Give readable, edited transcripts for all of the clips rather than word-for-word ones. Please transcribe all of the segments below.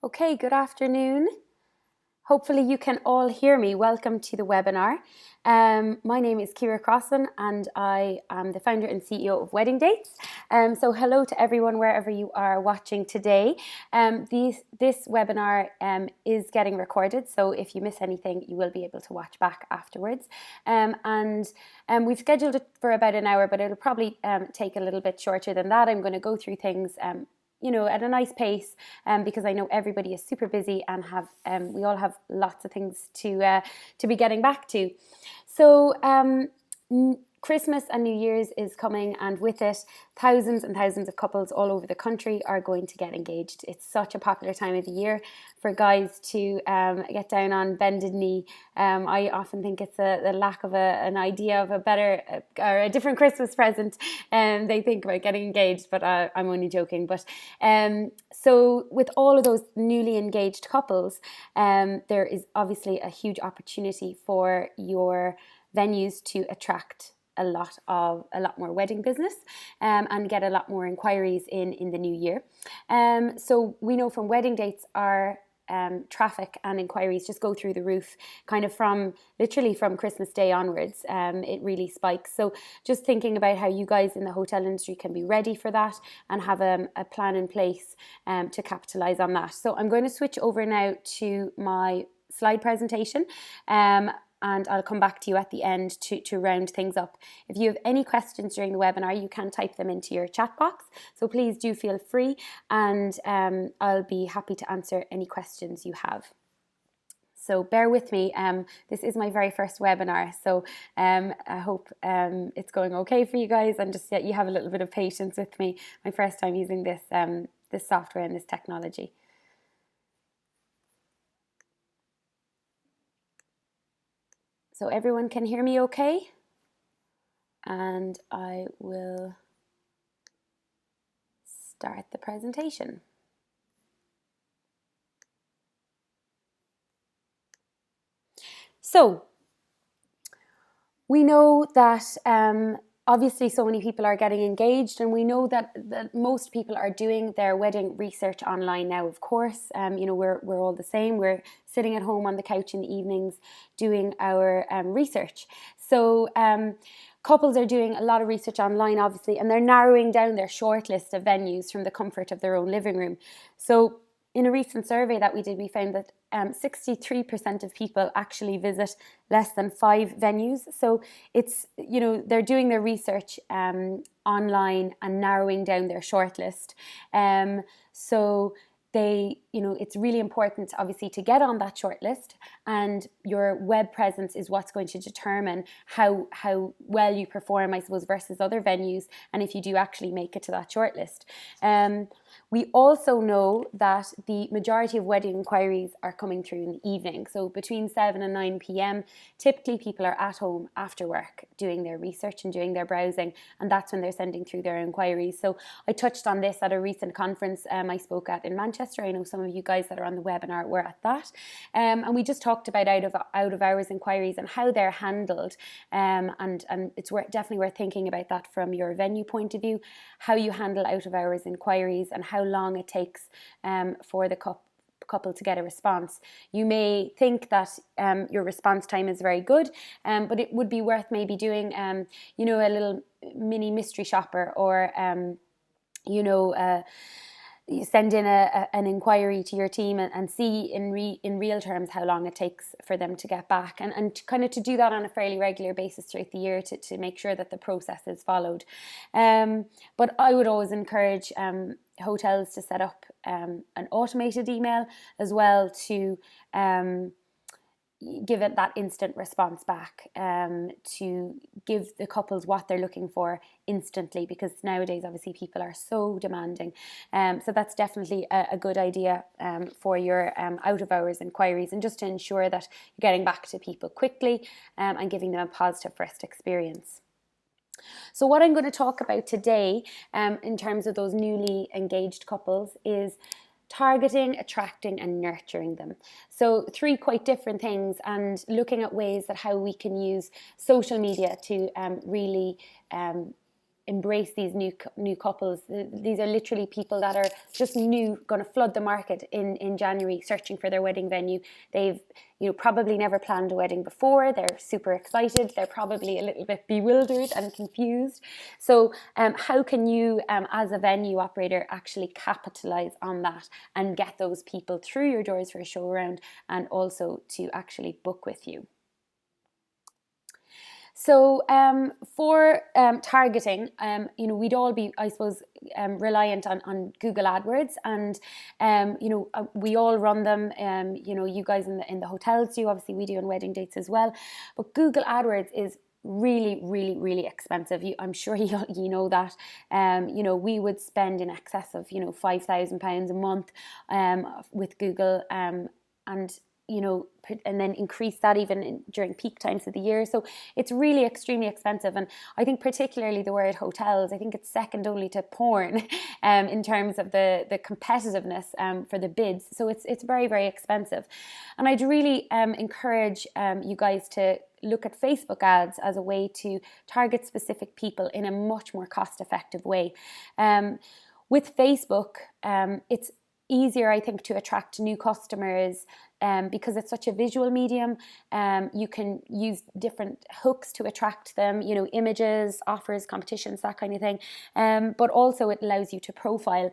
Okay, good afternoon. Hopefully you can all hear me. Welcome to the webinar. My name is Ciara Crossan and I am the founder and CEO of WeddingDates. So hello to everyone wherever you are watching today. This webinar is getting recorded, so if you miss anything, you will be able to watch back afterwards. We've scheduled it for about an hour, but it'll probably take a little bit shorter than that. I'm going to go through things at a nice pace, because I know everybody is super busy and we all have lots of things to be getting back to. So Christmas and New Year's is coming, and with it, thousands and thousands of couples all over the country are going to get engaged. It's such a popular time of the year for guys to get down on bended knee. I often think it's the lack of an idea of a better or a different Christmas present, and they think about getting engaged, but I'm only joking. But so with all of those newly engaged couples, there is obviously a huge opportunity for your venues to attract a lot more wedding business, and get a lot more inquiries in the new year. So we know from WeddingDates our traffic and inquiries just go through the roof, kind of literally from Christmas Day onwards. It really spikes. So just thinking about how you guys in the hotel industry can be ready for that and have a plan in place to capitalize on that. So I'm going to switch over now to my slide presentation. And I'll come back to you at the end to round things up. If you have any questions during the webinar, you can type them into your chat box. So please do feel free, and I'll be happy to answer any questions you have. So bear with me. This is my very first webinar, so I hope it's going okay for you guys, and just you have a little bit of patience with me. My first time using this software and this technology. So everyone can hear me okay? And I will start the presentation. So we know that obviously so many people are getting engaged, and we know that most people are doing their wedding research online now, of course. We're all the same. We're sitting at home on the couch in the evenings doing our research. So couples are doing a lot of research online, obviously, and they're narrowing down their shortlist of venues from the comfort of their own living room. So in a recent survey that we did, we found that 63% of people actually visit less than 5 venues. So it's, they're doing their research online and narrowing down their shortlist. So it's really important, obviously, to get on that shortlist, and your web presence is what's going to determine how well you perform, I suppose, versus other venues, and if you do actually make it to that shortlist. We also know that the majority of wedding inquiries are coming through in the evening. So between 7 and 9 p.m, typically people are at home after work doing their research and doing their browsing, and that's when they're sending through their inquiries. So I touched on this at a recent conference I spoke at in Manchester. I know some of you guys that are on the webinar were at that. And we just talked about out of hours inquiries and how they're handled. And it's definitely worth thinking about that from your venue point of view, how you handle out of hours inquiries and how long it takes for the couple to get a response. You may think that your response time is very good, but it would be worth maybe doing a little mini mystery shopper, or you send in an inquiry to your team and see in real terms how long it takes for them to get back, and kind of to do that on a fairly regular basis throughout the year to make sure that the process is followed. But I would always encourage hotels to set up an automated email as well to give it that instant response back, to give the couples what they're looking for instantly, because nowadays obviously people are so demanding. So that's definitely a good idea for your out of hours inquiries, and just to ensure that you're getting back to people quickly and giving them a positive first experience. So what I'm going to talk about today in terms of those newly engaged couples is targeting, attracting and nurturing them. So 3 quite different things, and looking at ways that how we can use social media to really embrace these new couples. These are literally people that are just new, going to flood the market in January, searching for their wedding venue. They've probably never planned a wedding before. They're super excited. They're probably a little bit bewildered and confused. So how can you, as a venue operator, actually capitalize on that and get those people through your doors for a show around and also to actually book with you? So for targeting, we'd all be, I suppose, reliant on Google AdWords, and we all run them. You guys in the hotels do, obviously we do on WeddingDates as well. But Google AdWords is really, really, really expensive. I'm sure you know that. We would spend in excess of £5,000 a month with Google, and then increase that even during peak times of the year. So it's really extremely expensive. And I think particularly the word hotels, I think it's second only to porn in terms of the competitiveness for the bids. So it's very, very expensive. And I'd really encourage you guys to look at Facebook ads as a way to target specific people in a much more cost-effective way. With Facebook, it's easier, I think, to attract new customers because it's such a visual medium. You can use different hooks to attract them, images, offers, competitions, that kind of thing. But also it allows you to profile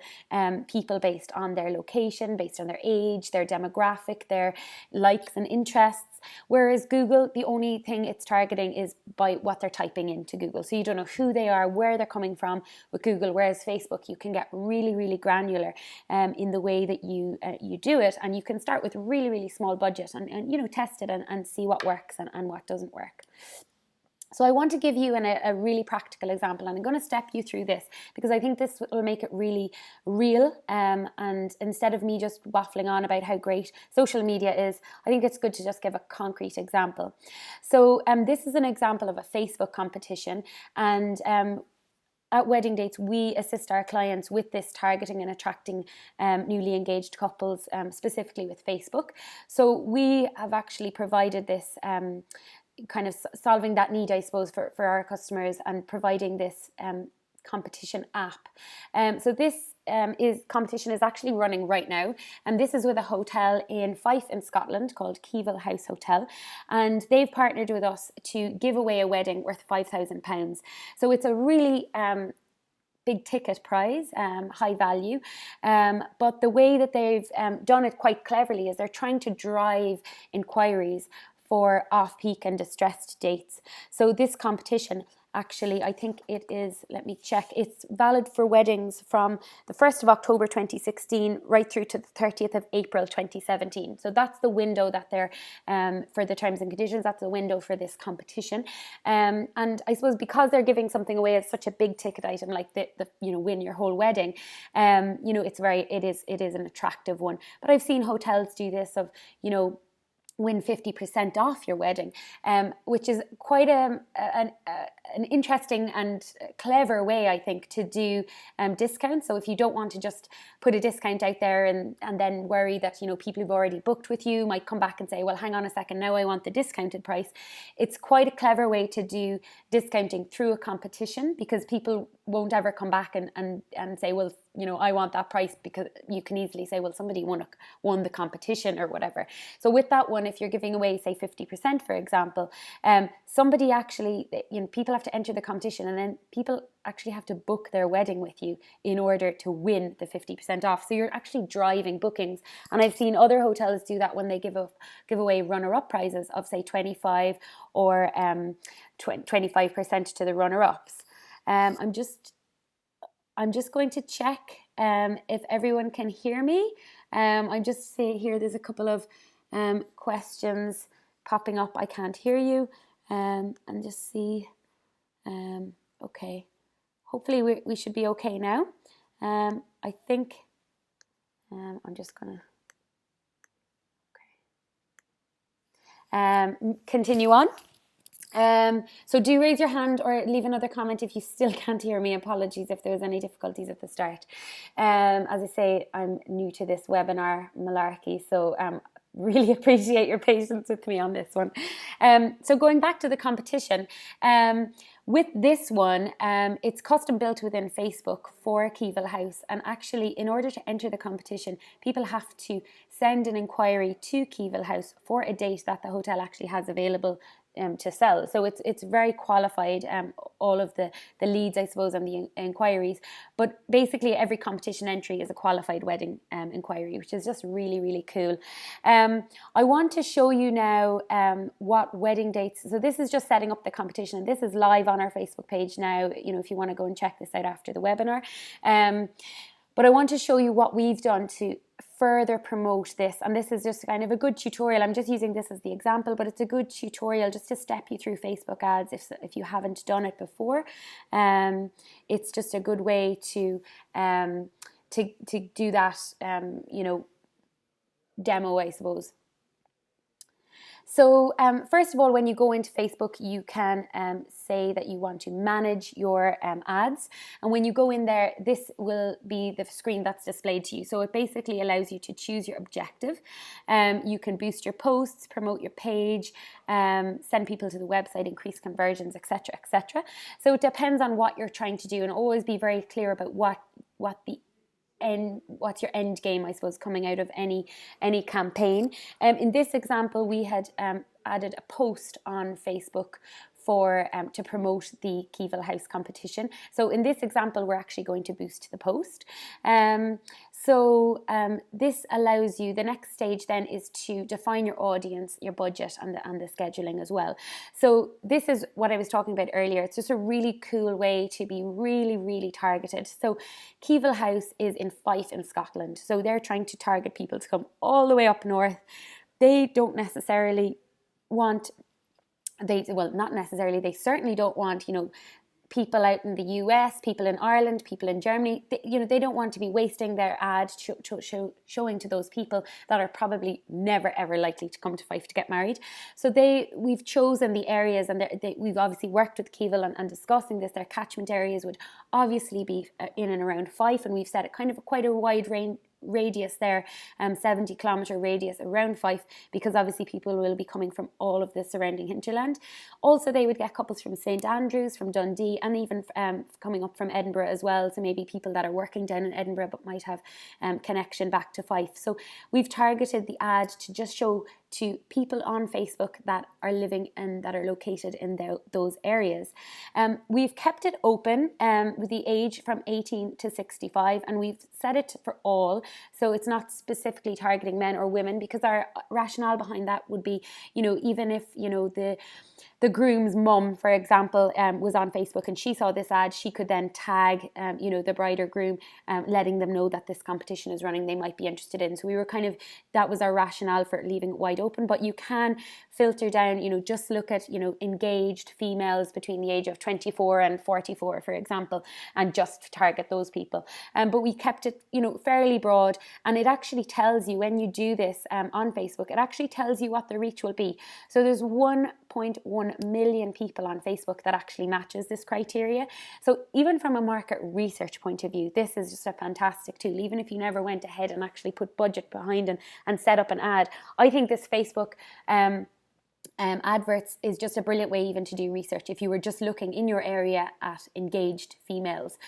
people based on their location, based on their age, their demographic, their likes and interests. Whereas Google, the only thing it's targeting is by what they're typing into Google. So you don't know who they are, where they're coming from with Google. Whereas Facebook, you can get really, really granular in the way that you do it. And you can start with really, really small budget and test it and see what works and what doesn't work. So I want to give you a really practical example, and I'm going to step you through this because I think this will make it really real. And instead of me just waffling on about how great social media is, I think it's good to just give a concrete example. So this is an example of a Facebook competition, and at WeddingDates, we assist our clients with this targeting and attracting newly engaged couples, specifically with Facebook. So we have actually provided this kind of solving that need, I suppose, for our customers and providing this competition app. So this competition is actually running right now, and this is with a hotel in Fife in Scotland called Keevil House Hotel, and they've partnered with us to give away a wedding worth £5,000. So it's a really big ticket prize, high value, but the way that they've done it quite cleverly is they're trying to drive inquiries for off-peak and distressed dates. So this competition, actually, I think it is, let me check, it's valid for weddings from the 1st of October 2016 right through to the 30th of April 2017. So that's the window that they're, for the terms and conditions, that's the window for this competition. And I suppose because they're giving something away as such a big ticket item like the win your whole wedding, it is an attractive one. But I've seen hotels do this of, win 50% off your wedding, which is quite an interesting and clever way, I think, to do discounts. So if you don't want to just put a discount out there and then worry that people who've already booked with you might come back and say, well, hang on a second, now I want the discounted price. It's quite a clever way to do discounting through a competition, because people won't ever come back and say, well, I want that price, because you can easily say, well, somebody won the competition or whatever. So with that one, if you're giving away, say, 50%, for example, somebody actually, people have to enter the competition, and then people actually have to book their wedding with you in order to win the 50% off. So you're actually driving bookings. And I've seen other hotels do that when they give away runner-up prizes of, say, 25 or 25% to the runner-ups. I'm just going to check if everyone can hear me. I'm just seeing here, there's a couple of questions popping up. I can't hear you. And just see. Okay. Hopefully we should be okay now. I think I'm just gonna continue on. So do raise your hand or leave another comment if you still can't hear me. Apologies if there was any difficulties at the start. As I say, I'm new to this webinar malarkey, so really appreciate your patience with me on this one. So going back to the competition, with this one, it's custom built within Facebook for Keevil House. And actually, in order to enter the competition, people have to send an inquiry to Keevil House for a date that the hotel actually has available to sell. So it's very qualified, all of the leads, I suppose, and the inquiries. But basically every competition entry is a qualified wedding inquiry, which is just really, really cool. I want to show you now what WeddingDates, so this is just setting up the competition. This is live on our Facebook page now, if you want to go and check this out after the webinar. But I want to show you what we've done to further promote this, and this is just kind of a good tutorial. I'm just using this as the example, but it's a good tutorial just to step you through Facebook ads if you haven't done it before. It's just a good way to do that, demo, I suppose. So first of all, when you go into Facebook, you can say that you want to manage your ads. And when you go in there, this will be the screen that's displayed to you. So it basically allows you to choose your objective. You can boost your posts, promote your page, send people to the website, increase conversions, etc., etc. So it depends on what you're trying to do, and always be very clear about what's your end game, I suppose, coming out of any campaign. In this example, we had added a post on Facebook to promote the Keevil House competition. So in this example, we're actually going to boost the post. This allows you, the next stage then is to define your audience, your budget, and the scheduling as well. So this is what I was talking about earlier. It's just a really cool way to be really, really targeted. So Keevil House is in Fife in Scotland. So they're trying to target people to come all the way up north. They don't necessarily want, not necessarily, they certainly don't want, people out in the US, people in Ireland, people in Germany. They don't want to be wasting their ad showing to those people that are probably never ever likely to come to Fife to get married. So we've chosen the areas, and we've obviously worked with Keevil and discussing this. Their catchment areas would obviously be in and around Fife, and we've set it kind of quite a wide radius there, 70-kilometre radius around Fife, because obviously people will be coming from all of the surrounding hinterland. Also, they would get couples from St Andrews, from Dundee, and even coming up from Edinburgh as well. So maybe people that are working down in Edinburgh but might have connection back to Fife. So we've targeted the ad to just show to people on Facebook that are living and that are located in those areas. We've kept it open with the age from 18 to 65, and we've set it for all. So it's not specifically targeting men or women, because our rationale behind that would be, even if, the groom's mum, for example, was on Facebook and she saw this ad, she could then tag, the bride or groom, letting them know that this competition is running, they might be interested in. So we were that was our rationale for leaving it wide open. But you can filter down, just look at, engaged females between the age of 24 and 44, for example, and just target those people. But we kept it, fairly broad, and it actually tells you when you do this on Facebook, it actually tells you what the reach will be. So there's 1.1 million people on Facebook that actually matches this criteria. So even from a market research point of view, this is just a fantastic tool. Even if you never went ahead and actually put budget behind and set up an ad, I think this Facebook adverts is just a brilliant way even to do research. If you were just looking in your area at engaged females,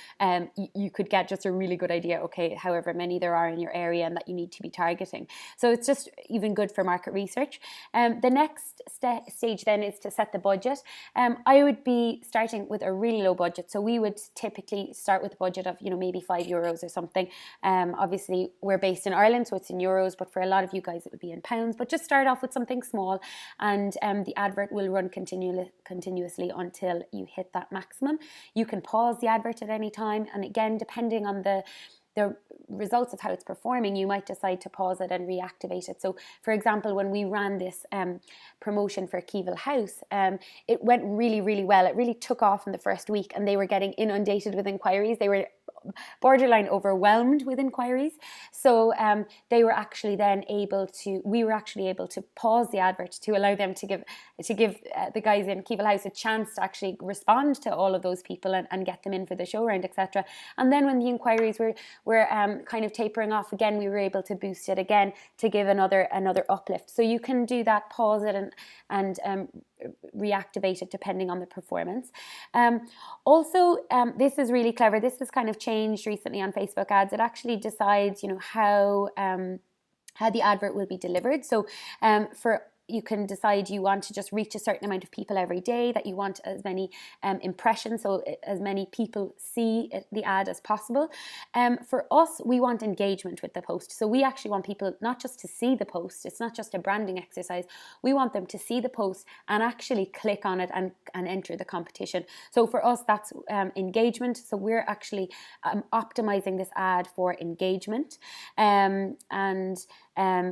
you could get just a really good idea, okay, however many there are in your area and that you need to be targeting. So it's just even good for market research. The next stage then is to set the budget. I would be starting with a really low budget. So we would typically start with a budget of, maybe €5 or something. Obviously, we're based in Ireland, so it's in euros, but for a lot of you guys, it would be in pounds. But just start off with something small, and the advert will run continuously until you hit that maximum. You can pause the advert at any time, and again, depending on the results of how it's performing, you might decide to pause it and reactivate it. So for example, when we ran this promotion for Keevil House, it went really, really well. It really took off in the first week, and they were getting inundated with inquiries. They were borderline overwhelmed with inquiries. So we were actually able to pause the advert to allow them to give the guys in Keevil House a chance to actually respond to all of those people and get them in for the show round, etc. And then when the inquiries were kind of tapering off again, we were able to boost it again to give another uplift. So you can do that, pause it and reactivate it depending on the performance. Also, this is really clever. This has kind of changed recently on Facebook ads. It actually decides, how the advert will be delivered. So you can decide you want to just reach a certain amount of people every day, that you want as many impressions, so as many people see the ad as possible. For us, we want engagement with the post. So we actually want people not just to see the post, it's not just a branding exercise, we want them to see the post and actually click on it and enter the competition. So for us, that's engagement. So we're actually optimizing this ad for engagement,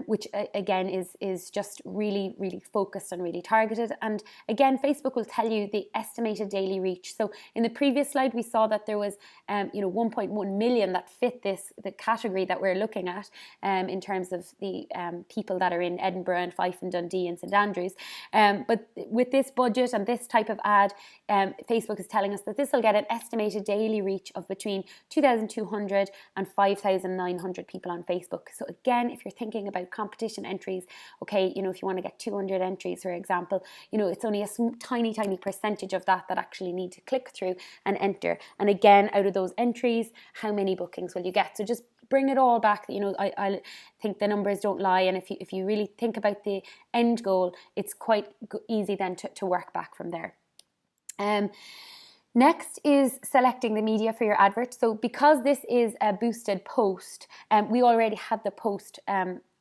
which again is just really, really focused and really targeted. And again, Facebook will tell you the estimated daily reach. So in the previous slide, we saw that there was 1.1 million that fit the category that we're looking at in terms of the people that are in Edinburgh and Fife and Dundee and St Andrews. But with this budget and this type of ad, Facebook is telling us that this will get an estimated daily reach of between 2,200 and 5,900 people on Facebook. So again, if you're thinking about competition entries, okay, if you want to get 200 entries, for example, it's only a tiny percentage of that actually need to click through and enter. And again, out of those entries, how many bookings will you get? So just bring it all back. I think the numbers don't lie, and if you really think about the end goal, it's quite easy then to work back from there. Next is selecting the media for your advert. So because this is a boosted post, we already had the post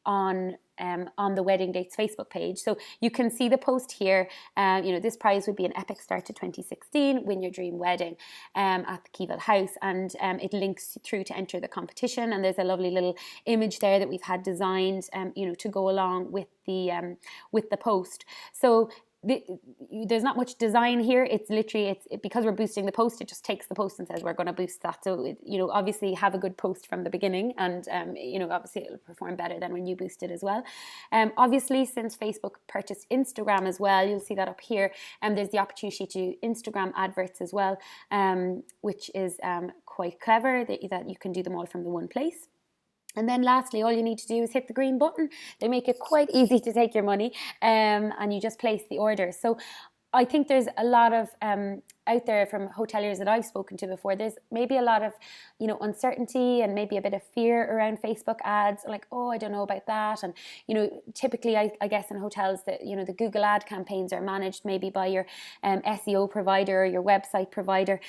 on the Wedding Dates Facebook page. So you can see the post here. This prize would be an epic start to 2016, win your dream wedding at the Keevil House, and it links through to enter the competition. And there's a lovely little image there that we've had designed, to go along with the post. So there's not much design here. It's literally, because we're boosting the post, it just takes the post and says we're going to boost that. So obviously have a good post from the beginning, and obviously it'll perform better than when you boost it as well. Obviously, since Facebook purchased Instagram as well, you'll see that up here, and there's the opportunity to do Instagram adverts as well, which is quite clever that you can do them all from the one place. And then lastly, all you need to do is hit the green button. They make it quite easy to take your money, and you just place the order. So I think there's a lot of out there from hoteliers that I've spoken to before. There's maybe a lot of uncertainty and maybe a bit of fear around Facebook ads, like, oh, I don't know about that. And typically I guess in hotels that the Google ad campaigns are managed maybe by your SEO provider or your website provider,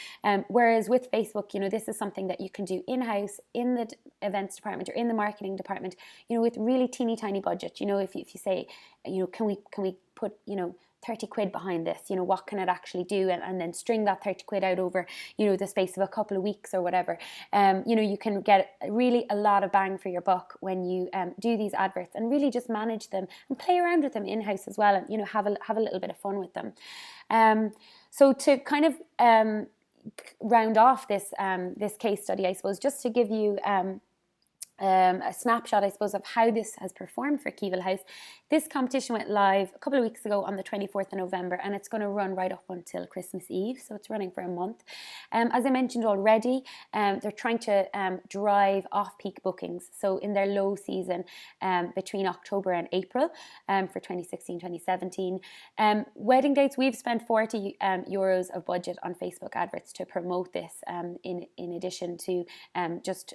whereas with Facebook, this is something that you can do in-house in the events department or in the marketing department, with really teeny tiny budget. If you say, can we put 30 quid behind this, what can it actually do, and then string that 30 quid out over the space of a couple of weeks or whatever. You can get really a lot of bang for your buck when you do these adverts and really just manage them and play around with them in-house as well, and have a little bit of fun with them. So to kind of round off this case study, I suppose, just to give you a snapshot, I suppose, of how this has performed for Keevil House. This competition went live a couple of weeks ago on the 24th of November, and it's going to run right up until Christmas Eve, so it's running for a month. As I mentioned already, they're trying to drive off-peak bookings, so in their low season between October and April for 2016-2017. Wedding Dates, we've spent 40 euros of budget on Facebook adverts to promote this, in addition to just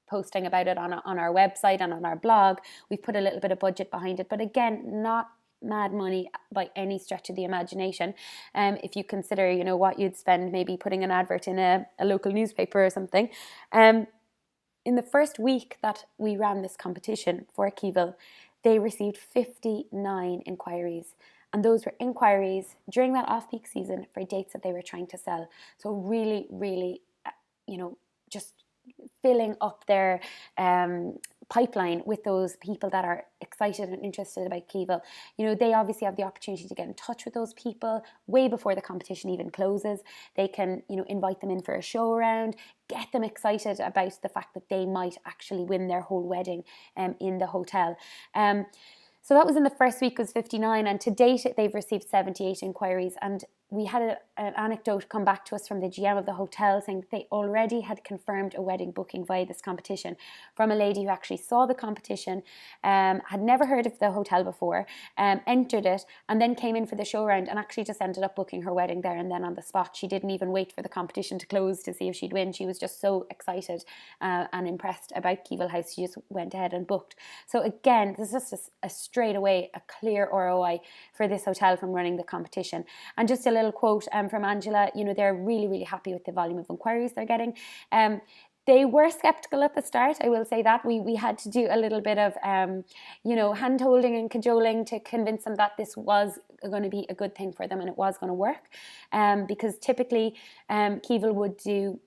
posting about it on our website and on our blog. We've put a little bit of budget behind it, but again, not mad money by any stretch of the imagination. If you consider, what you'd spend maybe putting an advert in a local newspaper or something. In the first week that we ran this competition for Keevil, they received 59 inquiries. And those were inquiries during that off-peak season for dates that they were trying to sell. So really, really, just filling up their pipeline with those people that are excited and interested about Keevil. They obviously have the opportunity to get in touch with those people way before the competition even closes. They can, invite them in for a show around, get them excited about the fact that they might actually win their whole wedding in the hotel. So that was in the first week, was 59, and to date they've received 78 inquiries. And we had an anecdote come back to us from the GM of the hotel saying that they already had confirmed a wedding booking via this competition from a lady who actually saw the competition, had never heard of the hotel before, entered it, and then came in for the show round and actually just ended up booking her wedding there and then on the spot. She didn't even wait for the competition to close to see if she'd win. She was just so excited and impressed about Keevil House. She just went ahead and booked. So again, this is just a straight away, a clear ROI for this hotel from running the competition. And just a little quote from Angela, they're really, really happy with the volume of inquiries they're getting. They were skeptical at the start, I will say that. We had to do a little bit of, hand-holding and cajoling to convince them that this was going to be a good thing for them and it was going to work. Because typically, Keevil would do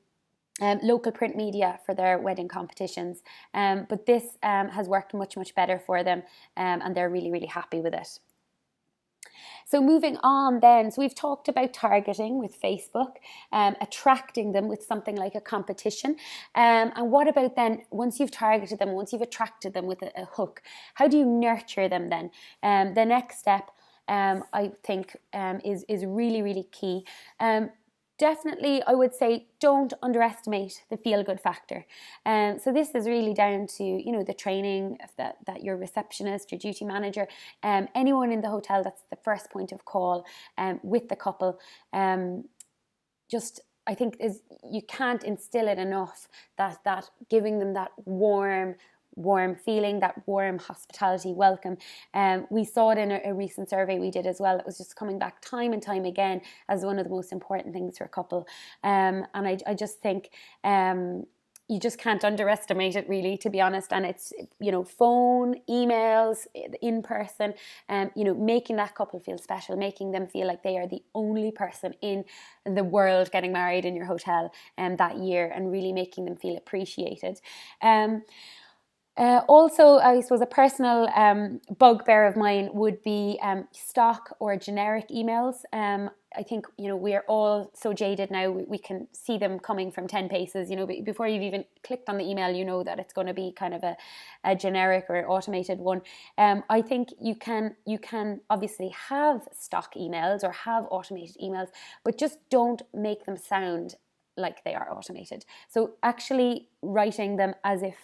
local print media for their wedding competitions. But this has worked much, much better for them, and they're really, really happy with it. So moving on then, so we've talked about targeting with Facebook, attracting them with something like a competition. And what about then, once you've targeted them, once you've attracted them with a hook, how do you nurture them then? The next step, I think, is really, really key. Definitely, I would say, don't underestimate the feel-good factor. So this is really down to, the training that your receptionist, your duty manager, anyone in the hotel that's the first point of call with the couple. I think you can't instill it enough that giving them that warm feeling, that warm hospitality welcome. We saw it in a recent survey we did as well. It was just coming back time and time again as one of the most important things for a couple. And I just think you just can't underestimate it, really, to be honest. And it's, phone, emails, in person, making that couple feel special, making them feel like they are the only person in the world getting married in your hotel that year, and really making them feel appreciated. Also, I suppose a personal bugbear of mine would be stock or generic emails. I think, we're all so jaded now, we can see them coming from 10 paces, before you've even clicked on the email, that it's going to be kind of a generic or automated one. I think you can obviously have stock emails or have automated emails, but just don't make them sound like they are automated. So actually writing them as if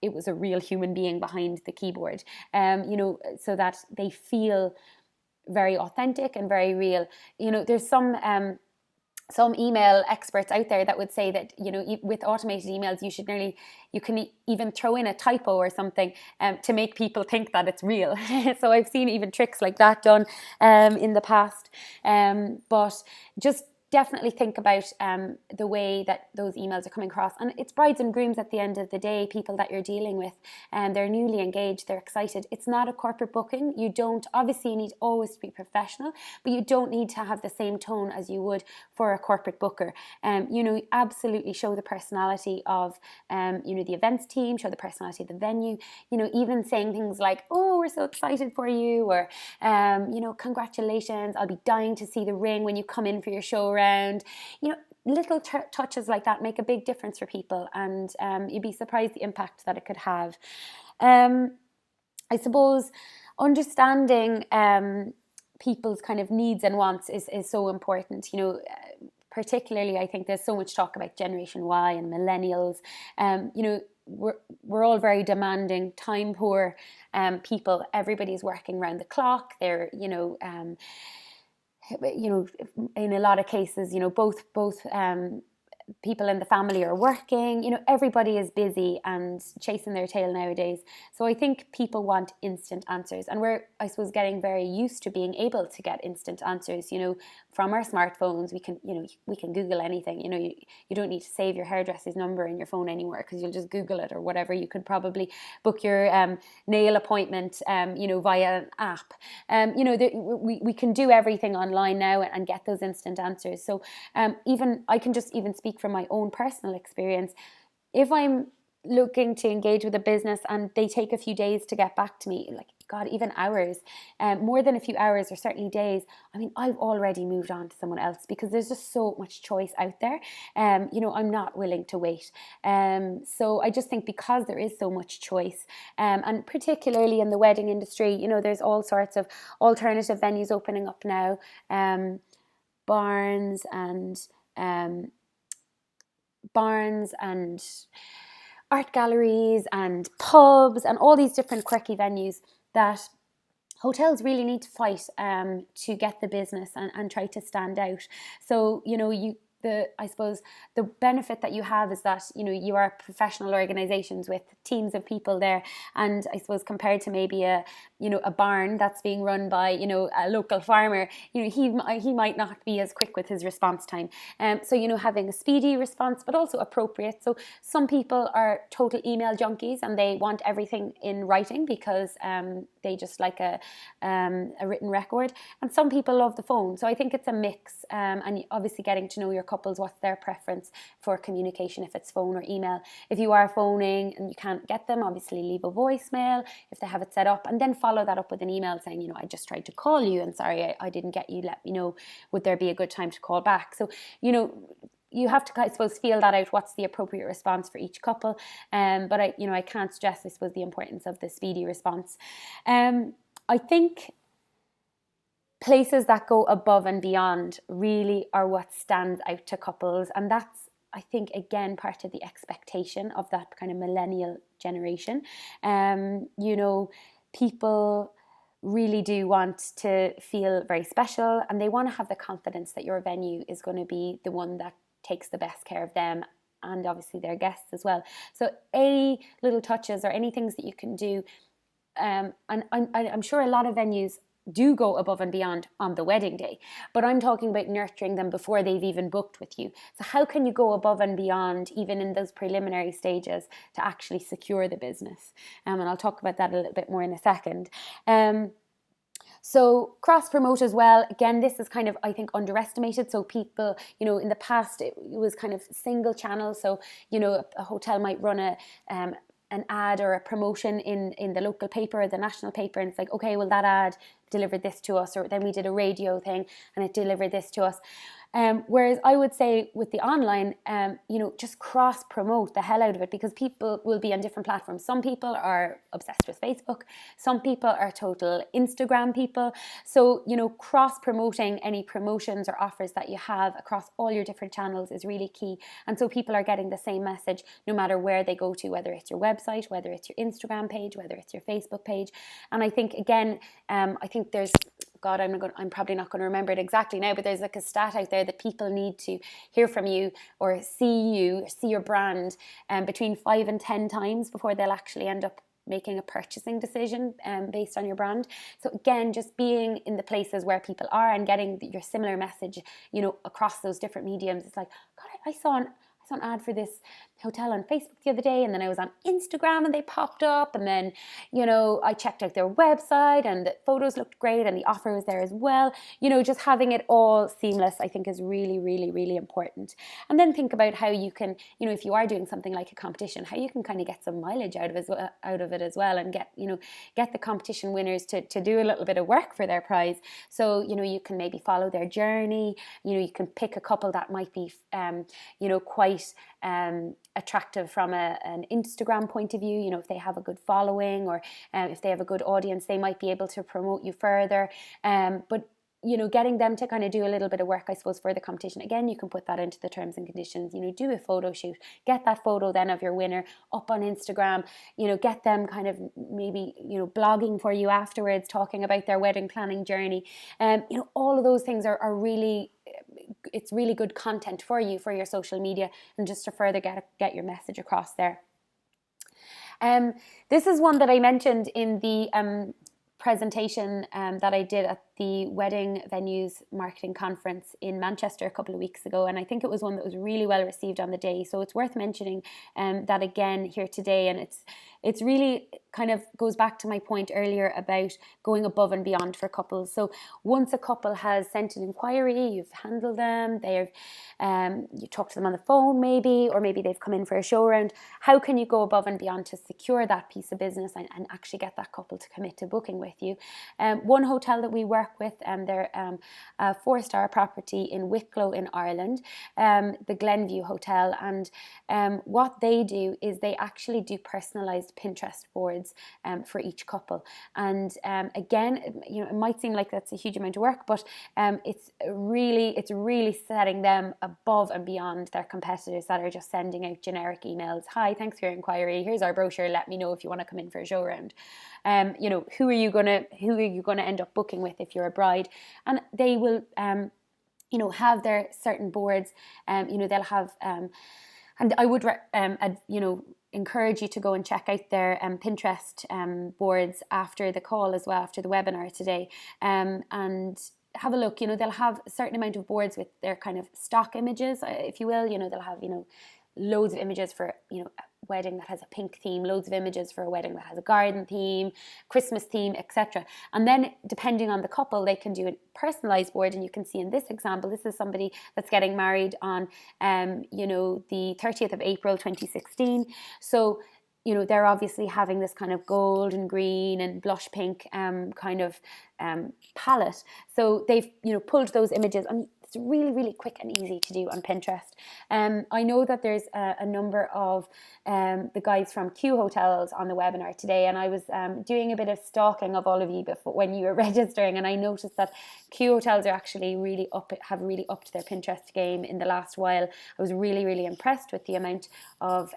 it was a real human being behind the keyboard, so that they feel very authentic and very real. There's some email experts out there that would say that, with automated emails, you can even throw in a typo or something to make people think that it's real. So I've seen even tricks like that done in the past. But just definitely think about the way that those emails are coming across. And it's brides and grooms at the end of the day, people that you're dealing with, and they're newly engaged, they're excited. It's not a corporate booking. You need always to be professional, but you don't need to have the same tone as you would for a corporate booker. Absolutely show the personality of, the events team, show the personality of the venue, even saying things like, oh, we're so excited for you, or, congratulations, I'll be dying to see the ring when you come in for your show around. Little touches like that make a big difference for people, and you'd be surprised the impact that it could have. I suppose understanding people's kind of needs and wants is so important. Particularly, I think there's so much talk about Generation Y and millennials. We're all very demanding, time poor people. Everybody's working around the clock. They're in a lot of cases, both people in the family are working, everybody is busy and chasing their tail nowadays. So I think people want instant answers, and we're, I suppose, getting very used to being able to get instant answers, from our smartphones. We can Google anything, you don't need to save your hairdresser's number in your phone anymore, because you'll just Google it or whatever. You could probably book your nail appointment, via an app. We can do everything online now and get those instant answers. So I can just even speak from my own personal experience. If I'm looking to engage with a business and they take a few days to get back to me, like, God, even hours, more than a few hours or certainly days, I mean, I've already moved on to someone else because there's just so much choice out there. I'm not willing to wait. So I just think because there is so much choice, and particularly in the wedding industry, there's all sorts of alternative venues opening up now, barns and art galleries and pubs and all these different quirky venues that hotels really need to fight to get the business and try to stand out. So, I suppose the benefit that you have is that, you are professional organizations with teams of people there. And I suppose compared to maybe a barn that's being run by, a local farmer, he might not be as quick with his response time. So, having a speedy response, but also appropriate. So some people are total email junkies and they want everything in writing because they just like a written record. And some people love the phone. So I think it's a mix. And obviously getting to know your couples, what's their preference for communication, if it's phone or email. If you are phoning and you can't get them, obviously leave a voicemail if they have it set up, and then follow that up with an email saying, I just tried to call you and sorry I didn't get you, let me know, would there be a good time to call back? So, you have to, I suppose, feel that out, what's the appropriate response for each couple. But I can't stress, I suppose, the importance of the speedy response. I think places that go above and beyond really are what stands out to couples. And that's, I think, again, part of the expectation of that kind of millennial generation. People really do want to feel very special and they want to have the confidence that your venue is going to be the one that takes the best care of them and obviously their guests as well. So any little touches or any things that you can do, and I'm sure a lot of venues do go above and beyond on the wedding day, but I'm talking about nurturing them before they've even booked with you. So how can you go above and beyond even in those preliminary stages to actually secure the business? And I'll talk about that a little bit more in a second. So cross-promote as well. Again, this is kind of, I think, underestimated. So people, in the past, it was kind of single channel. So, a hotel might run an ad or a promotion in the local paper or the national paper, and it's like, okay, well, that ad delivered this to us, or then we did a radio thing and it delivered this to us. Whereas I would say with the online, just cross promote the hell out of it, because people will be on different platforms. Some people are obsessed with Facebook. Some people are total Instagram people. So, cross promoting any promotions or offers that you have across all your different channels is really key. And so people are getting the same message no matter where they go to, whether it's your website, whether it's your Instagram page, whether it's your Facebook page. And I think, again, there's, God, I'm probably not going to remember it exactly now, but there's like a stat out there that people need to hear from you or see your brand between 5 and 10 times before they'll actually end up making a purchasing decision based on your brand. So again, just being in the places where people are and getting your similar message, across those different mediums. It's like, God, I saw an ad for this hotel on Facebook the other day, and then I was on Instagram and they popped up, and then I checked out their website and the photos looked great and the offer was there as well. Just having it all seamless, I think, is really, really, really important. And then think about how you can, if you are doing something like a competition, how you can kind of get some mileage out of it as well, and get the competition winners to do a little bit of work for their prize. So you can maybe follow their journey. You can pick a couple that might be quite attractive from an Instagram point of view. If they have a good following, or if they have a good audience, they might be able to promote you further. But getting them to kind of do a little bit of work, I suppose, for the competition. Again, you can put that into the terms and conditions. Do a photo shoot, get that photo then of your winner up on Instagram. Get them kind of maybe blogging for you afterwards, talking about their wedding planning journey. All of those things are really, it's really good content for you for your social media, and just to further get your message across there. This is one that I mentioned in the presentation that I did at the Wedding Venues Marketing Conference in Manchester a couple of weeks ago, and I think it was one that was really well received on the day. So it's worth mentioning that again here today, and it's really kind of goes back to my point earlier about going above and beyond for couples. So once a couple has sent an inquiry, you've handled them, they've you talk to them on the phone maybe, or maybe they've come in for a show round. How can you go above and beyond to secure that piece of business and actually get that couple to commit to booking with you? One hotel that we work with, they're a 4-star property in Wicklow in Ireland, the Glenview Hotel, and what they do is they actually do personalised Pinterest boards for each couple. And again, it might seem like that's a huge amount of work, but it's really setting them above and beyond their competitors that are just sending out generic emails. Hi, thanks for your inquiry. Here's our brochure. Let me know if you want to come in for a show round. Who are you gonna end up booking with if you're a bride? And they will have their certain boards. They'll have and I would encourage you to go and check out their Pinterest boards after the call as well, after the webinar today, and have a look. They'll have a certain amount of boards with their kind of stock images, if you will. They'll have loads of images for a wedding that has a pink theme, loads of images for a wedding that has a garden theme, Christmas theme, etc. And then depending on the couple, they can do a personalized board. And you can see in this example, this is somebody that's getting married on the 30th of April 2016. So they're obviously having this kind of gold and green and blush pink kind of palette. So they've pulled those images, and it's really, really quick and easy to do on Pinterest. I know that there's a number of the guys from Q Hotels on the webinar today, and I was doing a bit of stalking of all of you before when you were registering, and I noticed that Q Hotels are actually have really upped their Pinterest game in the last while. I was really, really impressed with the amount of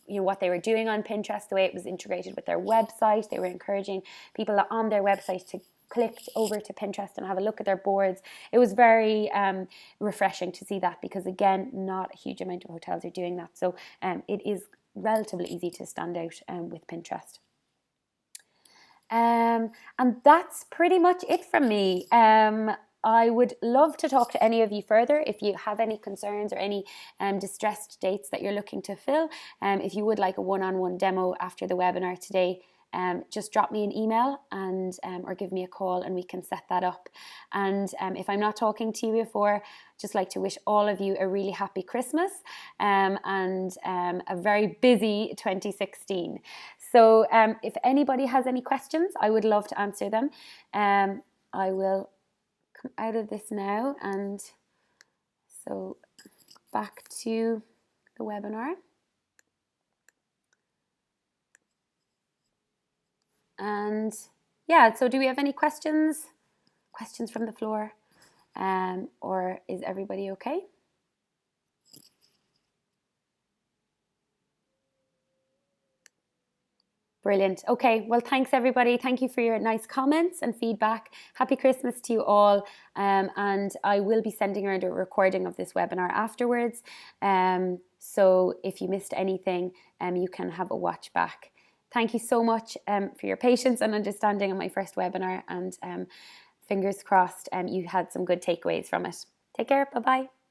what they were doing on Pinterest, the way it was integrated with their website. They were encouraging people on their website to click over to Pinterest and have a look at their boards. It was very refreshing to see that, because again, not a huge amount of hotels are doing that. So it is relatively easy to stand out with Pinterest. And that's pretty much it from me. I would love to talk to any of you further if you have any concerns or any distressed dates that you're looking to fill. If you would like a one-on-one demo after the webinar today, just drop me an email and or give me a call, and we can set that up. And if I'm not talking to you before, just like to wish all of you a really happy Christmas and a very busy 2016. So if anybody has any questions, I would love to answer them. I will come out of this now, and so back to the webinar. And yeah, so do we have any questions? Questions from the floor? Or is everybody okay? Brilliant. Okay, well, thanks everybody. Thank you for your nice comments and feedback. Happy Christmas to you all. And I will be sending around a recording of this webinar afterwards. So if you missed anything, you can have a watch back. Thank you so much for your patience and understanding on my first webinar, and fingers crossed you had some good takeaways from it. Take care. Bye-bye.